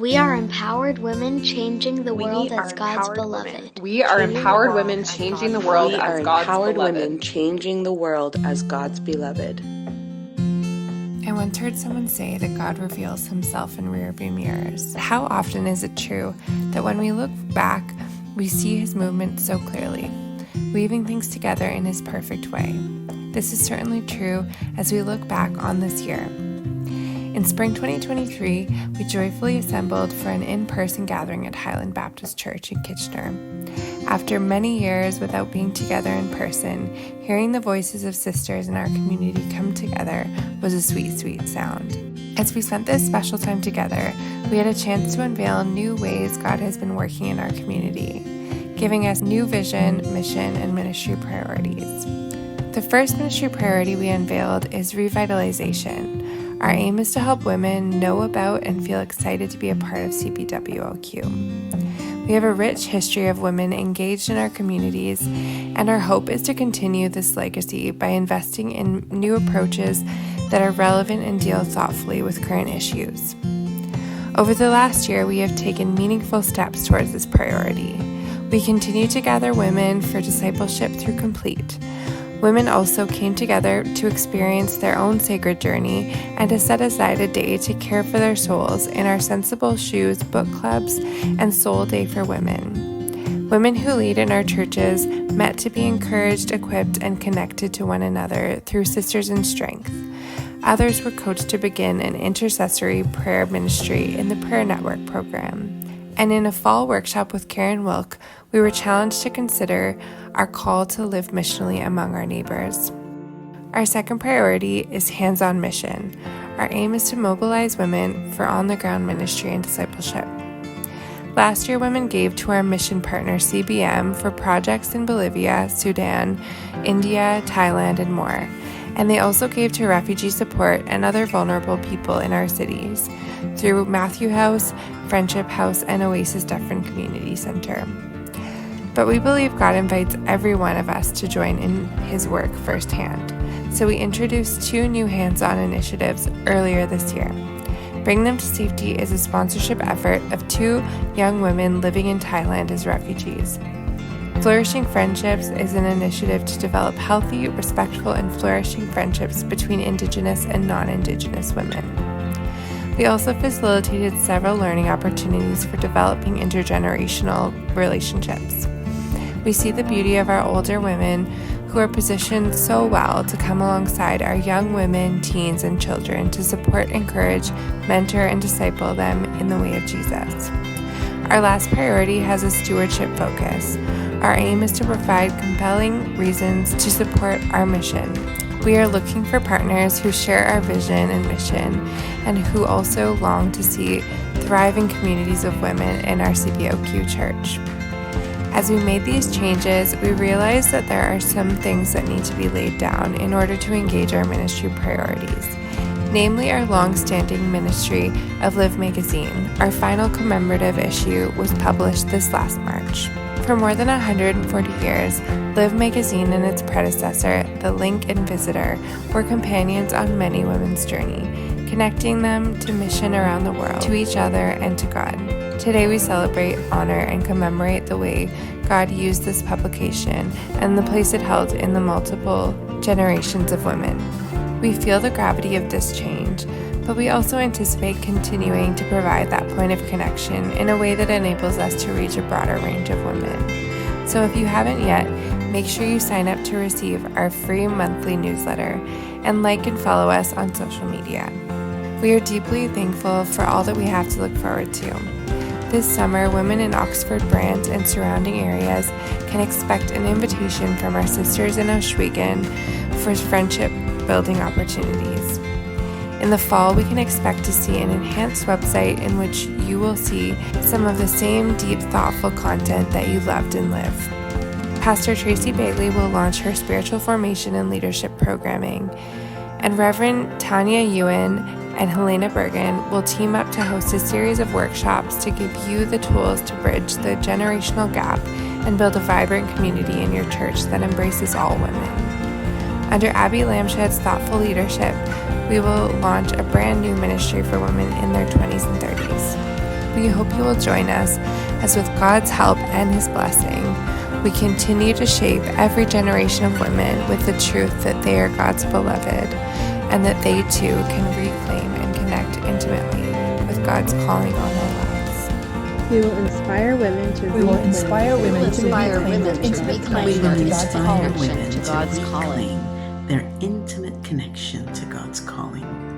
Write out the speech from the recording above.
We are empowered women changing the world as God's beloved. We are empowered women changing the world as God's empowered beloved. women changing the world as God's beloved. I once heard someone say that God reveals himself in rearview mirrors. How often is it true that when we look back, we see his movement so clearly, weaving things together in his perfect way? This is certainly true as we look back on this year. In spring 2023, we joyfully assembled for an in-person gathering at Highland Baptist Church in Kitchener. After many years without being together in person, hearing the voices of sisters in our community come together was a sweet, sweet sound. As we spent this special time together, we had a chance to unveil new ways God has been working in our community, giving us new vision, mission, and ministry priorities. The first ministry priority we unveiled is revitalization. Our aim is to help women know about and feel excited to be a part of CPWOQ. We have a rich history of women engaged in our communities, and our hope is to continue this legacy by investing in new approaches that are relevant and deal thoughtfully with current issues. Over the last year, we have taken meaningful steps towards this priority. We continue to gather women for discipleship through Complete. Women also came together to experience their own sacred journey and to set aside a day to care for their souls in our Sensible Shoes book clubs and Soul Day for Women. Women who lead in our churches met to be encouraged, equipped, and connected to one another through Sisters in Strength. Others were coached to begin an intercessory prayer ministry in the Prayer Network program. And in a fall workshop with Karen Wilk, we were challenged to consider our call to live missionally among our neighbors. Our second priority is hands-on mission. Our aim is to mobilize women for on-the-ground ministry and discipleship. Last year, women gave to our mission partner CBM for projects in Bolivia, Sudan, India, Thailand, and more. And they also gave to refugee support and other vulnerable people in our cities through Matthew House, Friendship House, and Oasis Dufferin Community Center. But we believe God invites every one of us to join in his work firsthand. So we introduced 2 new hands-on initiatives earlier this year. Bring Them to Safety is a sponsorship effort of 2 young women living in Thailand as refugees. Flourishing Friendships is an initiative to develop healthy, respectful, and flourishing friendships between Indigenous and non-Indigenous women. We also facilitated several learning opportunities for developing intergenerational relationships. We see the beauty of our older women who are positioned so well to come alongside our young women, teens, and children to support, encourage, mentor, and disciple them in the way of Jesus. Our last priority has a stewardship focus. Our aim is to provide compelling reasons to support our mission. We are looking for partners who share our vision and mission and who also long to see thriving communities of women in our CPOQ church. As we made these changes, we realized that there are some things that need to be laid down in order to engage our ministry priorities, namely our long-standing ministry of Live Magazine. Our final commemorative issue was published this last March. For more than 140 years, Live Magazine and its predecessor, The Link and Visitor, were companions on many women's journey, connecting them to mission around the world, to each other, and to God. Today we celebrate, honor, and commemorate the way God used this publication and the place it held in the multiple generations of women. We feel the gravity of this change, but we also anticipate continuing to provide that point of connection in a way that enables us to reach a broader range of women. So if you haven't yet, make sure you sign up to receive our free monthly newsletter and like and follow us on social media. We are deeply thankful for all that we have to look forward to. This summer, women in Oxford, Brant, and surrounding areas can expect an invitation from our sisters in Ohsweken for friendship building opportunities. In the fall, we can expect to see an enhanced website in which you will see some of the same deep, thoughtful content that you loved in Live. Pastor Tracy Bailey will launch her spiritual formation and leadership programming, and Reverend Tanya Ewan and Helena Bergen will team up to host a series of workshops to give you the tools to bridge the generational gap and build a vibrant community in your church that embraces all women. Under Abby Lamshed's thoughtful leadership, we will launch a brand new ministry for women in their 20s and 30s. We hope you will join us as, with God's help and His blessing, we continue to shape every generation of women with the truth that they are God's beloved, and that they too can reclaim and connect intimately with God's calling on their lives. We will inspire women to reclaim their intimate connection to God's calling.